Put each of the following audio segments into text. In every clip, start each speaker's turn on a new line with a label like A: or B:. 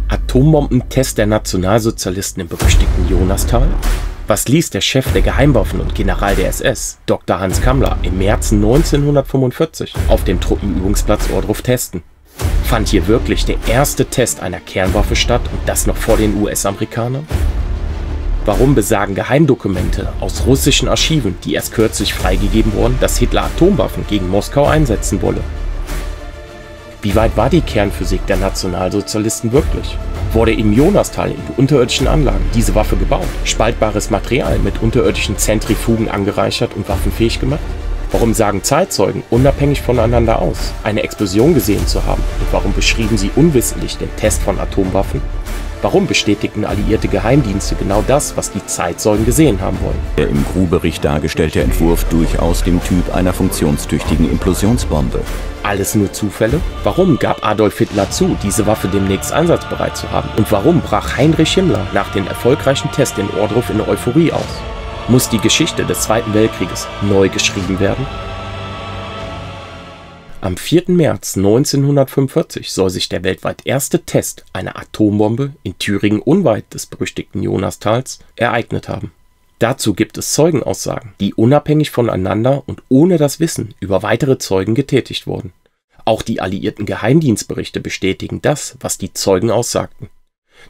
A: Atombombentest der Nationalsozialisten im berüchtigten Jonastal? Was ließ der Chef der Geheimwaffen und General der SS, Dr. Hans Kammler, im März 1945 auf dem Truppenübungsplatz Ohrdruf testen? Fand hier wirklich der erste Test einer Kernwaffe statt und das noch vor den US-Amerikanern? Warum besagen Geheimdokumente aus russischen Archiven, die erst kürzlich freigegeben wurden, dass Hitler Atomwaffen gegen Moskau einsetzen wolle? Wie weit war die Kernphysik der Nationalsozialisten wirklich? Wurde im Jonastal in unterirdischen Anlagen diese Waffe gebaut, spaltbares Material mit unterirdischen Zentrifugen angereichert und waffenfähig gemacht? Warum sagen Zeitzeugen unabhängig voneinander aus, eine Explosion gesehen zu haben? Und warum beschrieben sie unwissentlich den Test von Atomwaffen? Warum bestätigten alliierte Geheimdienste genau das, was die Zeitzeugen gesehen haben wollen?
B: Der im GRU-Bericht dargestellte Entwurf durchaus dem Typ einer funktionstüchtigen Implosionsbombe.
A: Alles nur Zufälle? Warum gab Adolf Hitler zu, diese Waffe demnächst einsatzbereit zu haben? Und warum brach Heinrich Himmler nach dem erfolgreichen Test in Ohrdruf in Euphorie aus? Muss die Geschichte des Zweiten Weltkrieges neu geschrieben werden? Am 4. März 1945 soll sich der weltweit erste Test einer Atombombe in Thüringen unweit des berüchtigten Jonastals ereignet haben. Dazu gibt es Zeugenaussagen, die unabhängig voneinander und ohne das Wissen über weitere Zeugen getätigt wurden. Auch die alliierten Geheimdienstberichte bestätigen das, was die Zeugen aussagten.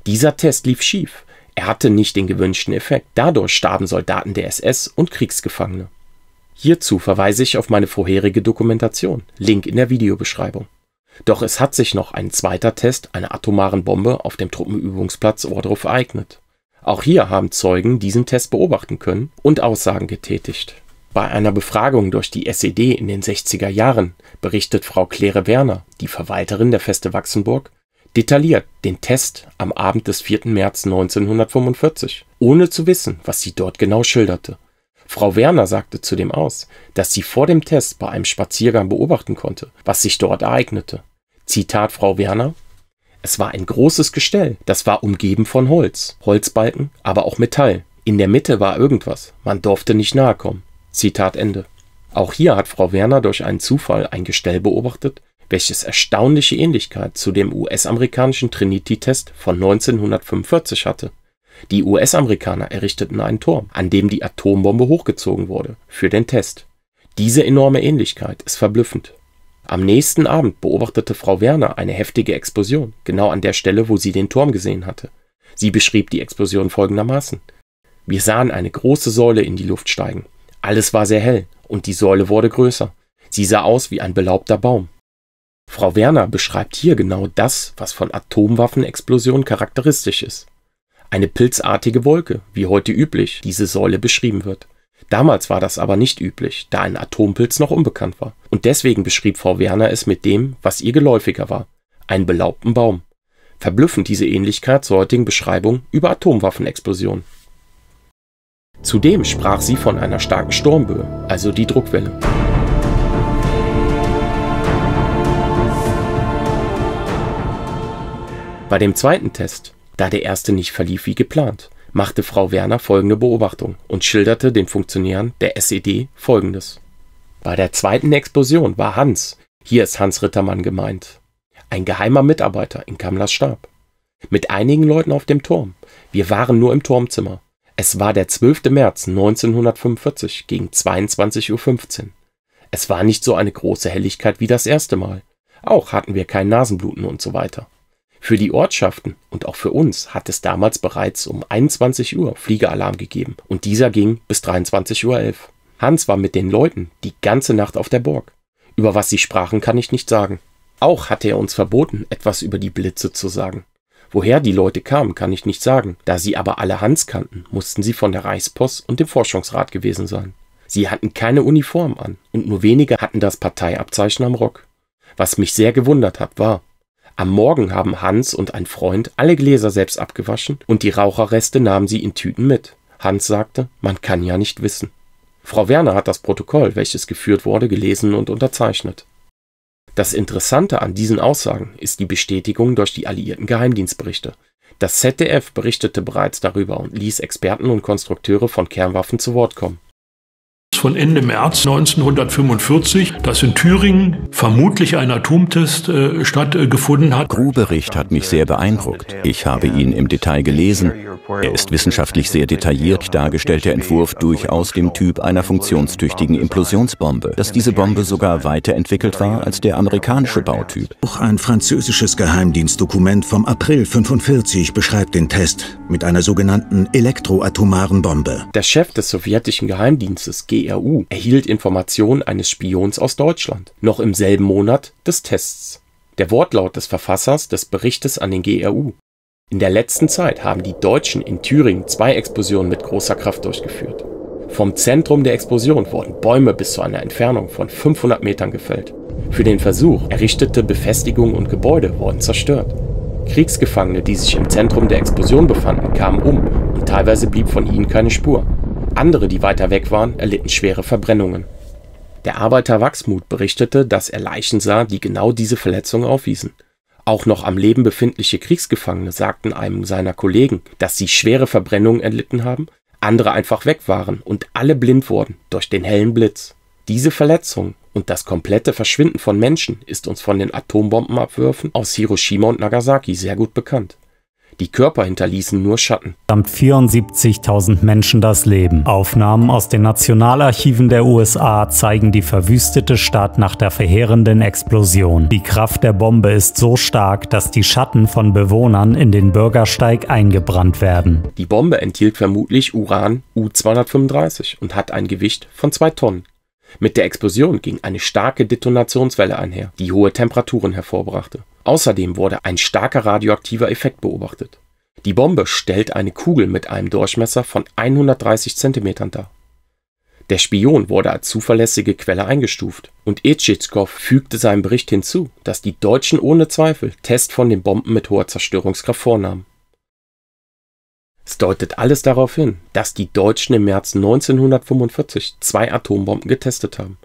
A: Dieser Test lief schief. Er hatte nicht den gewünschten Effekt. Dadurch starben Soldaten der SS und Kriegsgefangene. Hierzu verweise ich auf meine vorherige Dokumentation, Link in der Videobeschreibung. Doch es hat sich noch ein zweiter Test einer atomaren Bombe auf dem Truppenübungsplatz Ohrdruf ereignet. Auch hier haben Zeugen diesen Test beobachten können und Aussagen getätigt. Bei einer Befragung durch die SED in den 60er Jahren berichtet Frau Claire Werner, die Verwalterin der Feste Wachsenburg, detailliert den Test am Abend des 4. März 1945, ohne zu wissen, was sie dort genau schilderte. Frau Werner sagte zudem aus, dass sie vor dem Test bei einem Spaziergang beobachten konnte, was sich dort ereignete. Zitat Frau Werner: Es war ein großes Gestell, das war umgeben von Holz, Holzbalken, aber auch Metall. In der Mitte war irgendwas, man durfte nicht nahe kommen. Zitat Ende. Auch hier hat Frau Werner durch einen Zufall ein Gestell beobachtet, welches erstaunliche Ähnlichkeit zu dem US-amerikanischen Trinity-Test von 1945 hatte. Die US-Amerikaner errichteten einen Turm, an dem die Atombombe hochgezogen wurde, für den Test. Diese enorme Ähnlichkeit ist verblüffend. Am nächsten Abend beobachtete Frau Werner eine heftige Explosion, genau an der Stelle, wo sie den Turm gesehen hatte. Sie beschrieb die Explosion folgendermaßen: Wir sahen eine große Säule in die Luft steigen. Alles war sehr hell und die Säule wurde größer. Sie sah aus wie ein belaubter Baum. Frau Werner beschreibt hier genau das, was von Atomwaffenexplosionen charakteristisch ist. Eine pilzartige Wolke, wie heute üblich diese Säule beschrieben wird. Damals war das aber nicht üblich, da ein Atompilz noch unbekannt war. Und deswegen beschrieb Frau Werner es mit dem, was ihr geläufiger war: einen belaubten Baum. Verblüffend diese Ähnlichkeit zur heutigen Beschreibung über Atomwaffenexplosionen. Zudem sprach sie von einer starken Sturmböe, also die Druckwelle. Bei dem zweiten Test, da der erste nicht verlief wie geplant, machte Frau Werner folgende Beobachtung und schilderte den Funktionären der SED Folgendes. Bei der zweiten Explosion war Hans, hier ist Hans Rittermann gemeint, ein geheimer Mitarbeiter in Kammlers Stab, mit einigen Leuten auf dem Turm. Wir waren nur im Turmzimmer. Es war der 12. März 1945 gegen 22:15 Uhr. Es war nicht so eine große Helligkeit wie das erste Mal. Auch hatten wir kein Nasenbluten und so weiter. Für die Ortschaften und auch für uns hat es damals bereits um 21 Uhr Fliegealarm gegeben und dieser ging bis 23:11 Uhr. Hans war mit den Leuten die ganze Nacht auf der Burg. Über was sie sprachen, kann ich nicht sagen. Auch hatte er uns verboten, etwas über die Blitze zu sagen. Woher die Leute kamen, kann ich nicht sagen. Da sie aber alle Hans kannten, mussten sie von der Reichspost und dem Forschungsrat gewesen sein. Sie hatten keine Uniform an und nur wenige hatten das Parteiabzeichen am Rock. Was mich sehr gewundert hat, war: Am Morgen haben Hans und ein Freund alle Gläser selbst abgewaschen und die Raucherreste nahmen sie in Tüten mit. Hans sagte, man kann ja nicht wissen. Frau Werner hat das Protokoll, welches geführt wurde, gelesen und unterzeichnet. Das Interessante an diesen Aussagen ist die Bestätigung durch die alliierten Geheimdienstberichte. Das ZDF berichtete bereits darüber und ließ Experten und Konstrukteure von Kernwaffen zu Wort kommen.
C: von Ende März 1945, dass in Thüringen vermutlich ein Atomtest stattgefunden hat.
B: Grube-Bericht hat mich sehr beeindruckt. Ich habe ihn im Detail gelesen. Er ist wissenschaftlich sehr detailliert, dargestellt der Entwurf durchaus dem Typ einer funktionstüchtigen Implosionsbombe. Dass diese Bombe sogar weiterentwickelt war als der amerikanische Bautyp.
D: Auch ein französisches Geheimdienstdokument vom April 1945 beschreibt den Test mit einer sogenannten elektroatomaren Bombe.
A: Der Chef des sowjetischen Geheimdienstes GRU erhielt Informationen eines Spions aus Deutschland, noch im selben Monat des Tests. Der Wortlaut des Verfassers des Berichtes an den GRU: In der letzten Zeit haben die Deutschen in Thüringen 2 Explosionen mit großer Kraft durchgeführt. Vom Zentrum der Explosion wurden Bäume bis zu einer Entfernung von 500 Metern gefällt. Für den Versuch errichtete Befestigungen und Gebäude wurden zerstört. Kriegsgefangene, die sich im Zentrum der Explosion befanden, kamen um und teilweise blieb von ihnen keine Spur. Andere, die weiter weg waren, erlitten schwere Verbrennungen. Der Arbeiter Wachsmuth berichtete, dass er Leichen sah, die genau diese Verletzungen aufwiesen. Auch noch am Leben befindliche Kriegsgefangene sagten einem seiner Kollegen, dass sie schwere Verbrennungen erlitten haben, andere einfach weg waren und alle blind wurden durch den hellen Blitz. Diese Verletzungen und das komplette Verschwinden von Menschen ist uns von den Atombombenabwürfen aus Hiroshima und Nagasaki sehr gut bekannt. Die Körper hinterließen nur Schatten.
E: 74.000 Menschen das Leben. Aufnahmen aus den Nationalarchiven der USA zeigen die verwüstete Stadt nach der verheerenden Explosion. Die Kraft der Bombe ist so stark, dass die Schatten von Bewohnern in den Bürgersteig eingebrannt werden.
A: Die Bombe enthielt vermutlich Uran U-235 und hat ein Gewicht von 2 Tonnen. Mit der Explosion ging eine starke Detonationswelle einher, die hohe Temperaturen hervorbrachte. Außerdem wurde ein starker radioaktiver Effekt beobachtet. Die Bombe stellt eine Kugel mit einem Durchmesser von 130 cm dar. Der Spion wurde als zuverlässige Quelle eingestuft und Etschitschkow fügte seinem Bericht hinzu, dass die Deutschen ohne Zweifel Tests von den Bomben mit hoher Zerstörungskraft vornahmen. Es deutet alles darauf hin, dass die Deutschen im März 1945 2 Atombomben getestet haben.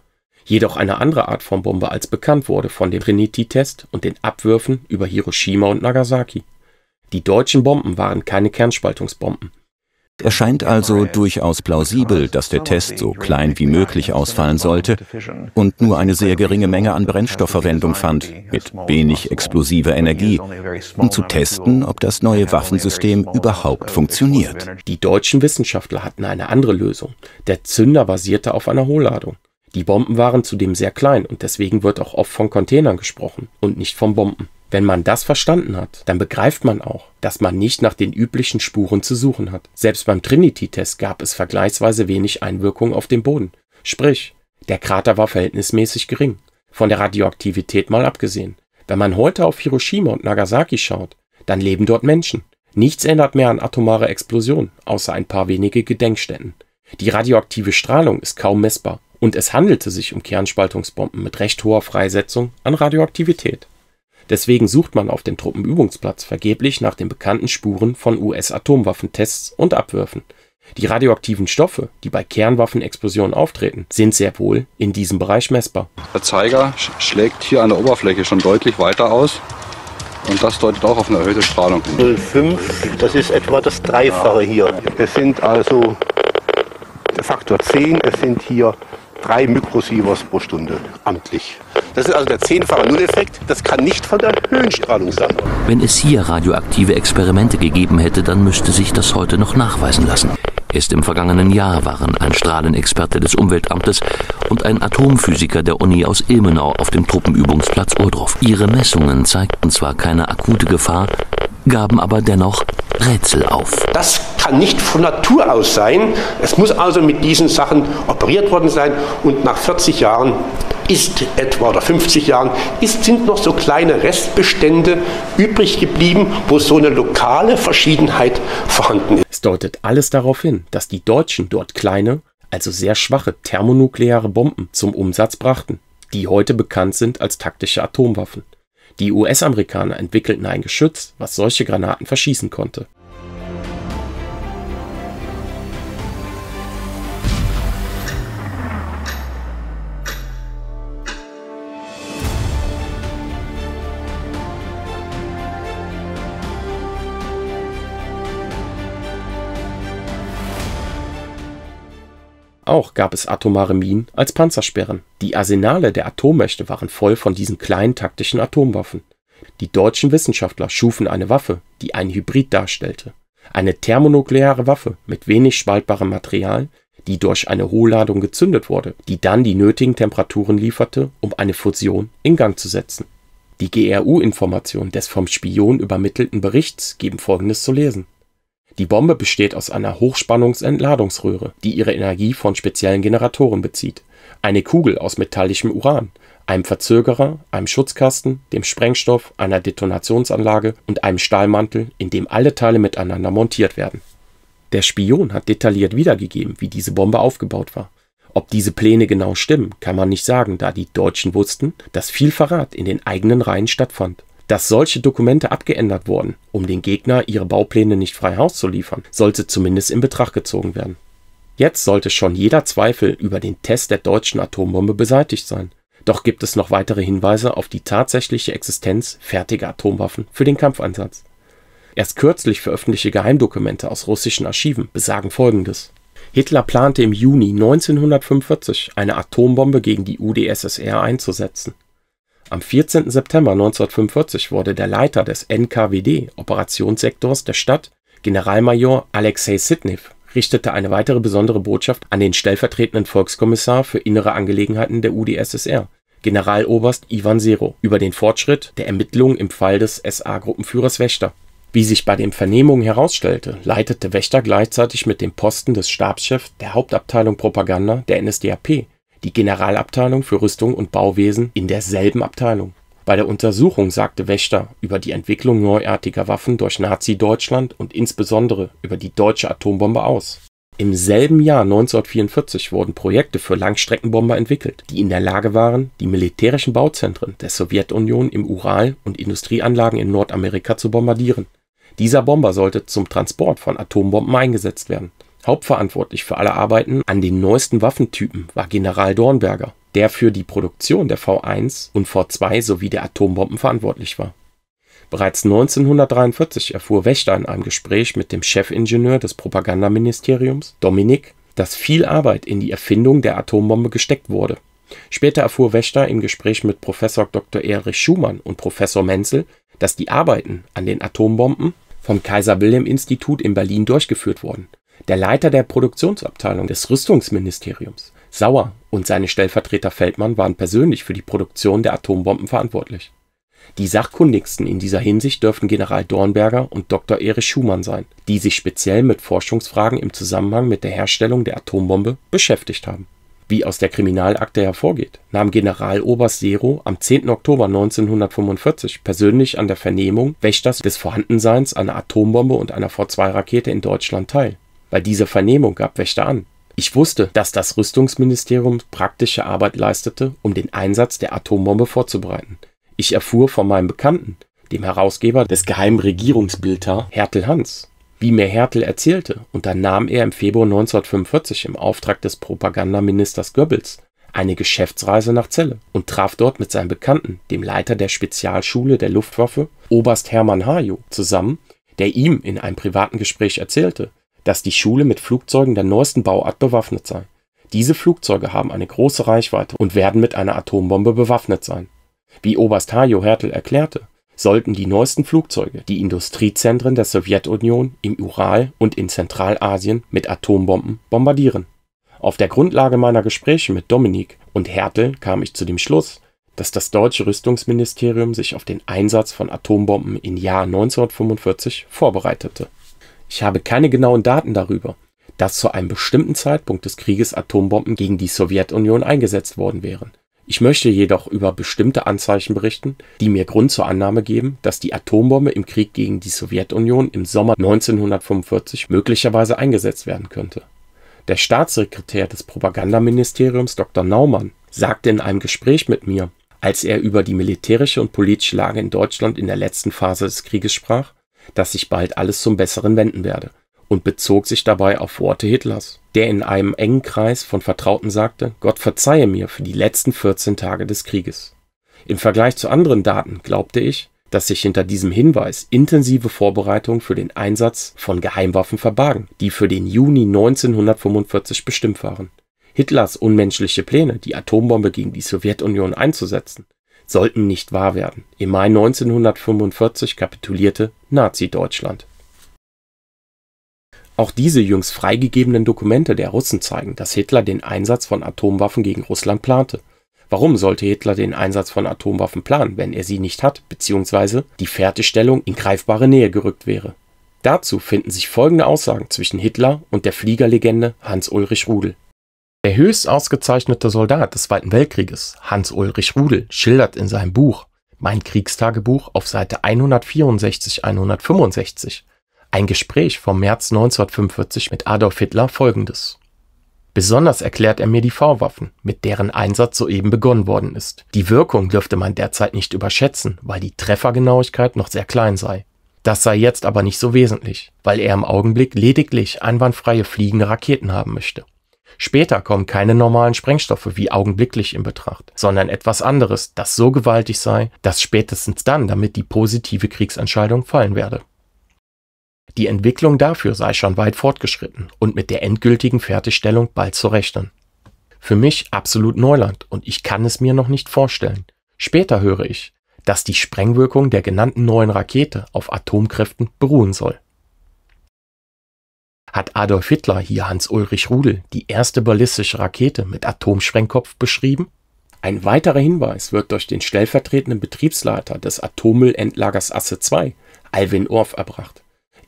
A: Jedoch eine andere Art von Bombe als bekannt wurde von dem Trinity-Test und den Abwürfen über Hiroshima und Nagasaki. Die deutschen Bomben waren keine Kernspaltungsbomben.
B: Es scheint also durchaus plausibel, dass der Test so klein wie möglich ausfallen sollte und nur eine sehr geringe Menge an Brennstoffverwendung fand, mit wenig explosiver Energie, um zu testen, ob das neue Waffensystem überhaupt funktioniert.
A: Die deutschen Wissenschaftler hatten eine andere Lösung. Der Zünder basierte auf einer Hohlladung. Die Bomben waren zudem sehr klein und deswegen wird auch oft von Containern gesprochen und nicht von Bomben. Wenn man das verstanden hat, dann begreift man auch, dass man nicht nach den üblichen Spuren zu suchen hat. Selbst beim Trinity-Test gab es vergleichsweise wenig Einwirkung auf den Boden. Sprich, der Krater war verhältnismäßig gering, von der Radioaktivität mal abgesehen. Wenn man heute auf Hiroshima und Nagasaki schaut, dann leben dort Menschen. Nichts erinnert mehr an atomare Explosionen, außer ein paar wenige Gedenkstätten. Die radioaktive Strahlung ist kaum messbar. Und es handelte sich um Kernspaltungsbomben mit recht hoher Freisetzung an Radioaktivität. Deswegen sucht man auf dem Truppenübungsplatz vergeblich nach den bekannten Spuren von US-Atomwaffentests und Abwürfen. Die radioaktiven Stoffe, die bei Kernwaffenexplosionen auftreten, sind sehr wohl in diesem Bereich messbar.
F: Der Zeiger schlägt hier an der Oberfläche schon deutlich weiter aus. Und das deutet auch auf eine erhöhte Strahlung hin.
G: 0,5, das ist etwa das Dreifache hier. Es sind also der Faktor 10, es sind hier 3 Mikrosieverts pro Stunde amtlich. Das ist also der 10-fache Nulleffekt. Das kann nicht von der Höhenstrahlung sein.
H: Wenn es hier radioaktive Experimente gegeben hätte, dann müsste sich das heute noch nachweisen lassen. Erst im vergangenen Jahr waren ein Strahlenexperte des Umweltamtes und ein Atomphysiker der Uni aus Ilmenau auf dem Truppenübungsplatz Ohrdruf. Ihre Messungen zeigten zwar keine akute Gefahr, gaben aber dennoch Rätsel auf.
G: Das kann nicht von Natur aus sein. Es muss also mit diesen Sachen operiert worden sein. Und nach 40 Jahren ist etwa, oder 50 Jahren, sind noch so kleine Restbestände übrig geblieben, wo so eine lokale Verschiedenheit vorhanden ist.
A: Es deutet alles darauf hin, dass die Deutschen dort kleine, also sehr schwache thermonukleare Bomben zum Umsatz brachten, die heute bekannt sind als taktische Atomwaffen. Die US-Amerikaner entwickelten ein Geschütz, was solche Granaten verschießen konnte. Auch gab es atomare Minen als Panzersperren. Die Arsenale der Atommächte waren voll von diesen kleinen taktischen Atomwaffen. Die deutschen Wissenschaftler schufen eine Waffe, die einen Hybrid darstellte. Eine thermonukleare Waffe mit wenig spaltbarem Material, die durch eine Hohlladung gezündet wurde, die dann die nötigen Temperaturen lieferte, um eine Fusion in Gang zu setzen. Die GRU-Informationen des vom Spion übermittelten Berichts geben Folgendes zu lesen. Die Bombe besteht aus einer Hochspannungsentladungsröhre, die ihre Energie von speziellen Generatoren bezieht, eine Kugel aus metallischem Uran, einem Verzögerer, einem Schutzkasten, dem Sprengstoff, einer Detonationsanlage und einem Stahlmantel, in dem alle Teile miteinander montiert werden. Der Spion hat detailliert wiedergegeben, wie diese Bombe aufgebaut war. Ob diese Pläne genau stimmen, kann man nicht sagen, da die Deutschen wussten, dass viel Verrat in den eigenen Reihen stattfand. Dass solche Dokumente abgeändert wurden, um den Gegner ihre Baupläne nicht frei Haus zu liefern, sollte zumindest in Betracht gezogen werden. Jetzt sollte schon jeder Zweifel über den Test der deutschen Atombombe beseitigt sein. Doch gibt es noch weitere Hinweise auf die tatsächliche Existenz fertiger Atomwaffen für den Kampfeinsatz. Erst kürzlich veröffentlichte Geheimdokumente aus russischen Archiven besagen Folgendes. Hitler plante im Juni 1945 eine Atombombe gegen die UdSSR einzusetzen. Am 14. September 1945 wurde der Leiter des NKWD-Operationssektors der Stadt, Generalmajor Alexei Sidnev, richtete eine weitere besondere Botschaft an den stellvertretenden Volkskommissar für innere Angelegenheiten der UdSSR, Generaloberst Iwan Serow, über den Fortschritt der Ermittlungen im Fall des SA-Gruppenführers Wächter. Wie sich bei den Vernehmungen herausstellte, leitete Wächter gleichzeitig mit dem Posten des Stabschefs der Hauptabteilung Propaganda der NSDAP die Generalabteilung für Rüstung und Bauwesen in derselben Abteilung. Bei der Untersuchung sagte Wächter über die Entwicklung neuartiger Waffen durch Nazi-Deutschland und insbesondere über die deutsche Atombombe aus. Im selben Jahr 1944 wurden Projekte für Langstreckenbomber entwickelt, die in der Lage waren, die militärischen Bauzentren der Sowjetunion im Ural und Industrieanlagen in Nordamerika zu bombardieren. Dieser Bomber sollte zum Transport von Atombomben eingesetzt werden. Hauptverantwortlich für alle Arbeiten an den neuesten Waffentypen war General Dornberger, der für die Produktion der V1 und V2 sowie der Atombomben verantwortlich war. Bereits 1943 erfuhr Wächter in einem Gespräch mit dem Chefingenieur des Propagandaministeriums, Dominik, dass viel Arbeit in die Erfindung der Atombombe gesteckt wurde. Später erfuhr Wächter im Gespräch mit Professor Dr. Erich Schumann und Professor Menzel, dass die Arbeiten an den Atombomben vom Kaiser-Wilhelm-Institut in Berlin durchgeführt wurden. Der Leiter der Produktionsabteilung des Rüstungsministeriums, Sauer, und seine Stellvertreter Feldmann waren persönlich für die Produktion der Atombomben verantwortlich. Die sachkundigsten in dieser Hinsicht dürften General Dornberger und Dr. Erich Schumann sein, die sich speziell mit Forschungsfragen im Zusammenhang mit der Herstellung der Atombombe beschäftigt haben. Wie aus der Kriminalakte hervorgeht, nahm Generaloberst Serow am 10. Oktober 1945 persönlich an der Vernehmung Wächters des Vorhandenseins einer Atombombe und einer V2-Rakete in Deutschland teil. Bei dieser Vernehmung gab Wächter an: Ich wusste, dass das Rüstungsministerium praktische Arbeit leistete, um den Einsatz der Atombombe vorzubereiten. Ich erfuhr von meinem Bekannten, dem Herausgeber des geheimen Regierungsbildtar Hertel Hans. Wie mir Hertel erzählte, unternahm er im Februar 1945 im Auftrag des Propagandaministers Goebbels eine Geschäftsreise nach Celle und traf dort mit seinem Bekannten, dem Leiter der Spezialschule der Luftwaffe, Oberst Hermann Hajo, zusammen, der ihm in einem privaten Gespräch erzählte, dass die Schule mit Flugzeugen der neuesten Bauart bewaffnet sei. Diese Flugzeuge haben eine große Reichweite und werden mit einer Atombombe bewaffnet sein. Wie Oberst Hajo Hertel erklärte, sollten die neuesten Flugzeuge die Industriezentren der Sowjetunion im Ural und in Zentralasien mit Atombomben bombardieren. Auf der Grundlage meiner Gespräche mit Dominik und Hertel kam ich zu dem Schluss, dass das deutsche Rüstungsministerium sich auf den Einsatz von Atombomben im Jahr 1945 vorbereitete. Ich habe keine genauen Daten darüber, dass zu einem bestimmten Zeitpunkt des Krieges Atombomben gegen die Sowjetunion eingesetzt worden wären. Ich möchte jedoch über bestimmte Anzeichen berichten, die mir Grund zur Annahme geben, dass die Atombombe im Krieg gegen die Sowjetunion im Sommer 1945 möglicherweise eingesetzt werden könnte. Der Staatssekretär des Propagandaministeriums Dr. Naumann sagte in einem Gespräch mit mir, als er über die militärische und politische Lage in Deutschland in der letzten Phase des Krieges sprach, dass sich bald alles zum Besseren wenden werde, und bezog sich dabei auf Worte Hitlers, der in einem engen Kreis von Vertrauten sagte: Gott verzeihe mir für die letzten 14 Tage des Krieges. Im Vergleich zu anderen Daten glaubte ich, dass sich hinter diesem Hinweis intensive Vorbereitungen für den Einsatz von Geheimwaffen verbargen, die für den Juni 1945 bestimmt waren. Hitlers unmenschliche Pläne, die Atombombe gegen die Sowjetunion einzusetzen, sollten nicht wahr werden. Im Mai 1945 kapitulierte Nazi-Deutschland. Auch diese jüngst freigegebenen Dokumente der Russen zeigen, dass Hitler den Einsatz von Atomwaffen gegen Russland plante. Warum sollte Hitler den Einsatz von Atomwaffen planen, wenn er sie nicht hat, beziehungsweise die Fertigstellung in greifbare Nähe gerückt wäre? Dazu finden sich folgende Aussagen zwischen Hitler und der Fliegerlegende Hans-Ulrich Rudel. Der höchst ausgezeichnete Soldat des Zweiten Weltkrieges, Hans-Ulrich Rudel, schildert in seinem Buch Mein Kriegstagebuch auf Seite 164-165 ein Gespräch vom März 1945 mit Adolf Hitler folgendes. Besonders erklärt er mir die V-Waffen, mit deren Einsatz soeben begonnen worden ist. Die Wirkung dürfte man derzeit nicht überschätzen, weil die Treffergenauigkeit noch sehr klein sei. Das sei jetzt aber nicht so wesentlich, weil er im Augenblick lediglich einwandfreie fliegende Raketen haben möchte. Später kommen keine normalen Sprengstoffe wie augenblicklich in Betracht, sondern etwas anderes, das so gewaltig sei, dass spätestens dann damit die positive Kriegsentscheidung fallen werde. Die Entwicklung dafür sei schon weit fortgeschritten und mit der endgültigen Fertigstellung bald zu rechnen. Für mich absolut Neuland und ich kann es mir noch nicht vorstellen. Später höre ich, dass die Sprengwirkung der genannten neuen Rakete auf Atomkräften beruhen soll. Hat Adolf Hitler hier Hans-Ulrich Rudel die erste ballistische Rakete mit Atomsprengkopf beschrieben? Ein weiterer Hinweis wird durch den stellvertretenden Betriebsleiter des Atommüllendlagers Asse II, Alwin Orff, erbracht.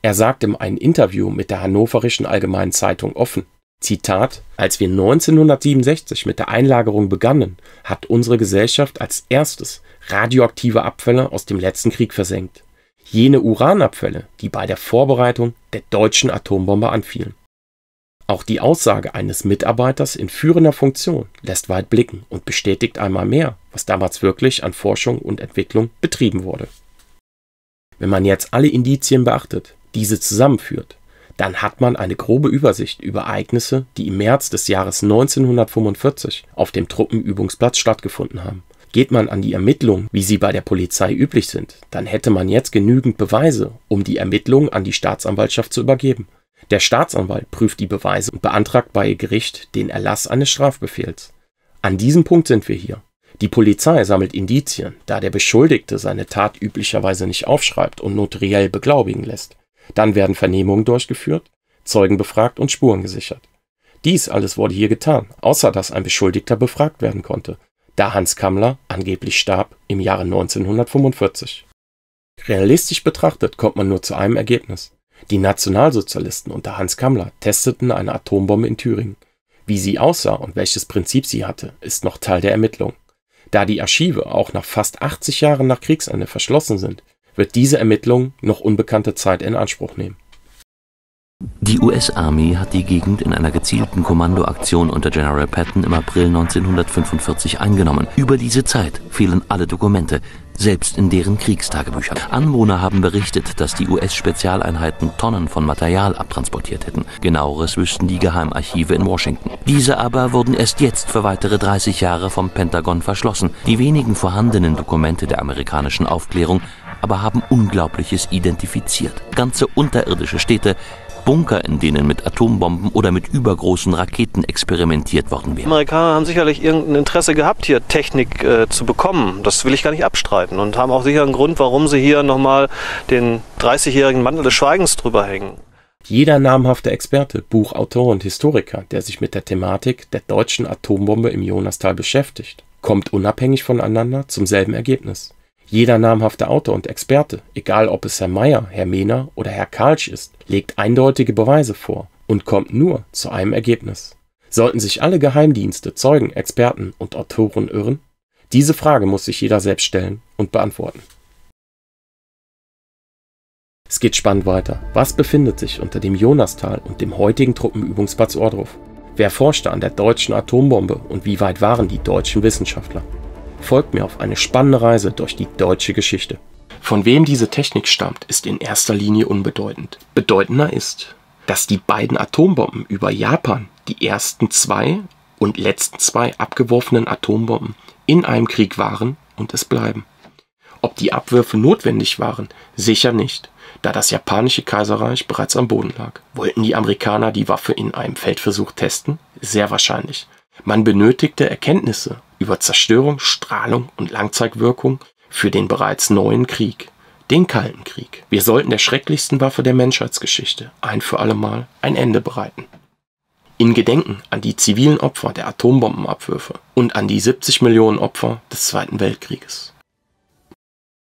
A: Er sagt in einem Interview mit der Hannoverischen Allgemeinen Zeitung offen, Zitat, als wir 1967 mit der Einlagerung begannen, hat unsere Gesellschaft als erstes radioaktive Abfälle aus dem letzten Krieg versenkt. Jene Uranabfälle, die bei der Vorbereitung der deutschen Atombombe anfielen. Auch die Aussage eines Mitarbeiters in führender Funktion lässt weit blicken und bestätigt einmal mehr, was damals wirklich an Forschung und Entwicklung betrieben wurde. Wenn man jetzt alle Indizien beachtet, diese zusammenführt, dann hat man eine grobe Übersicht über Ereignisse, die im März des Jahres 1945 auf dem Truppenübungsplatz stattgefunden haben. Geht man an die Ermittlungen, wie sie bei der Polizei üblich sind, dann hätte man jetzt genügend Beweise, um die Ermittlungen an die Staatsanwaltschaft zu übergeben. Der Staatsanwalt prüft die Beweise und beantragt bei Gericht den Erlass eines Strafbefehls. An diesem Punkt sind wir hier. Die Polizei sammelt Indizien, da der Beschuldigte seine Tat üblicherweise nicht aufschreibt und notariell beglaubigen lässt. Dann werden Vernehmungen durchgeführt, Zeugen befragt und Spuren gesichert. Dies alles wurde hier getan, außer dass ein Beschuldigter befragt werden konnte, da Hans Kammler angeblich starb im Jahre 1945. Realistisch betrachtet kommt man nur zu einem Ergebnis. Die Nationalsozialisten unter Hans Kammler testeten eine Atombombe in Thüringen. Wie sie aussah und welches Prinzip sie hatte, ist noch Teil der Ermittlungen. Da die Archive auch nach fast 80 Jahren nach Kriegsende verschlossen sind, wird diese Ermittlung noch unbekannte Zeit in Anspruch nehmen.
H: Die US-Armee hat die Gegend in einer gezielten Kommandoaktion unter General Patton im April 1945 eingenommen. Über diese Zeit fehlen alle Dokumente, selbst in deren Kriegstagebüchern. Anwohner haben berichtet, dass die US-Spezialeinheiten Tonnen von Material abtransportiert hätten. Genaueres wüssten die Geheimarchive in Washington. Diese aber wurden erst jetzt für weitere 30 Jahre vom Pentagon verschlossen. Die wenigen vorhandenen Dokumente der amerikanischen Aufklärung aber haben Unglaubliches identifiziert. Ganze unterirdische Städte, Bunker, in denen mit Atombomben oder mit übergroßen Raketen experimentiert worden wäre.
I: Die Amerikaner haben sicherlich irgendein Interesse gehabt, hier Technik zu bekommen. Das will ich gar nicht abstreiten. Und haben auch sicher einen Grund, warum sie hier nochmal den 30-jährigen Mantel des Schweigens drüber hängen.
A: Jeder namhafte Experte, Buchautor und Historiker, der sich mit der Thematik der deutschen Atombombe im Jonastal beschäftigt, kommt unabhängig voneinander zum selben Ergebnis. Jeder namhafte Autor und Experte, egal ob es Herr Meyer, Herr Mehner oder Herr Kalsch ist, legt eindeutige Beweise vor und kommt nur zu einem Ergebnis. Sollten sich alle Geheimdienste, Zeugen, Experten und Autoren irren? Diese Frage muss sich jeder selbst stellen und beantworten. Es geht spannend weiter. Was befindet sich unter dem Jonastal und dem heutigen Truppenübungsplatz Ohrdruf? Wer forschte an der deutschen Atombombe und wie weit waren die deutschen Wissenschaftler? Folgt mir auf eine spannende Reise durch die deutsche Geschichte. Von wem diese Technik stammt, ist in erster Linie unbedeutend. Bedeutender ist, dass die beiden Atombomben über Japan die ersten 2 und letzten 2 abgeworfenen Atombomben in einem Krieg waren und es bleiben. Ob die Abwürfe notwendig waren? Sicher nicht, da das japanische Kaiserreich bereits am Boden lag. Wollten die Amerikaner die Waffe in einem Feldversuch testen? Sehr wahrscheinlich. Man benötigte Erkenntnisse über Zerstörung, Strahlung und Langzeitwirkung für den bereits neuen Krieg, den Kalten Krieg. Wir sollten der schrecklichsten Waffe der Menschheitsgeschichte ein für allemal ein Ende bereiten. In Gedenken an die zivilen Opfer der Atombombenabwürfe und an die 70 Millionen Opfer des Zweiten Weltkrieges.